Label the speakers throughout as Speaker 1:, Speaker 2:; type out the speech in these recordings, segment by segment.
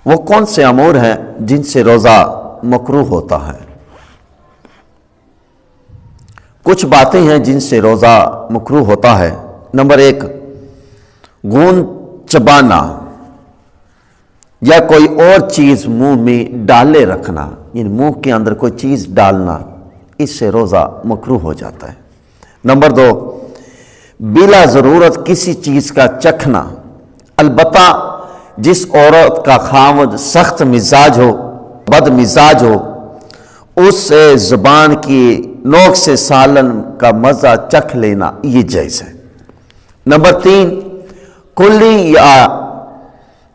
Speaker 1: وہ کون سے امور ہیں جن سے روزہ مکروہ ہوتا ہے؟ کچھ باتیں ہیں جن سے روزہ مکروہ ہوتا ہے۔ نمبر 1، گون چبانا یا کوئی اور چیز منہ میں ڈالے رکھنا، یعنی منہ کے اندر کوئی چیز ڈالنا، اس سے روزہ مکروہ ہو جاتا ہے۔ نمبر 2، بلا ضرورت کسی چیز کا چکھنا، البتہ جس عورت کا خاوند سخت مزاج ہو، بد مزاج ہو، اس سے زبان کی نوک سے سالن کا مزہ چکھ لینا یہ جائز ہے۔ نمبر 3، کلی یا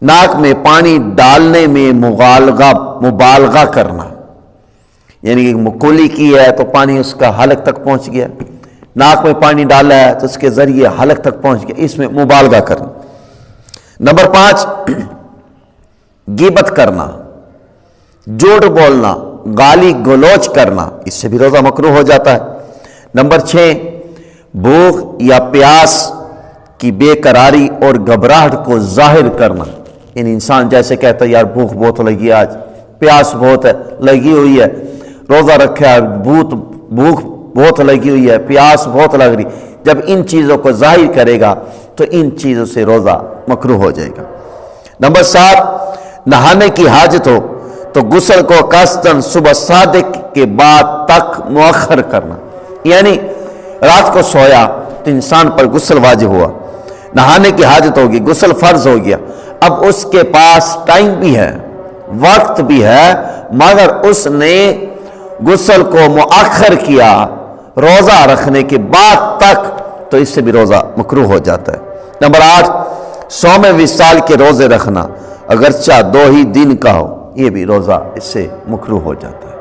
Speaker 1: ناک میں پانی ڈالنے میں مبالغہ کرنا، یعنی کہ کلی کی ہے تو پانی اس کا حلق تک پہنچ گیا، ناک میں پانی ڈالا ہے تو اس کے ذریعے حلق تک پہنچ گیا، اس میں مبالغہ کرنا۔ نمبر 5، غیبت کرنا، جھوٹ بولنا، گالی گلوچ کرنا، اس سے بھی روزہ مکروہ ہو جاتا ہے۔ نمبر 6، بھوک یا پیاس کی بے قراری اور گھبراہٹ کو ظاہر کرنا، یعنی انسان جیسے کہتا ہے یار بھوک بہت لگی، آج پیاس بہت ہے لگی ہوئی ہے، روزہ رکھا ہے، بھوک بہت لگی ہوئی ہے، پیاس بہت لگ رہی، جب ان چیزوں کو ظاہر کرے گا تو ان چیزوں سے روزہ مکروہ ہو جائے گا۔ نمبر 7، نہانے کی حاجت ہو تو غسل کو قصداً صبح صادق کے بعد تک مؤخر کرنا، یعنی رات کو سویا تو انسان پر غسل واجب ہوا، نہانے کی حاجت ہوگی، غسل فرض ہو گیا، اب اس کے پاس ٹائم بھی ہے، وقت بھی ہے، مگر اس نے غسل کو مؤخر کیا روزہ رکھنے کے بعد تک، تو اس سے بھی روزہ مکروہ ہو جاتا ہے۔ نمبر 8، صوم وصال کے روزے رکھنا، اگرچہ 2 ہی دن کا ہو، یہ بھی روزہ اس سے مکروہ ہو جاتا ہے۔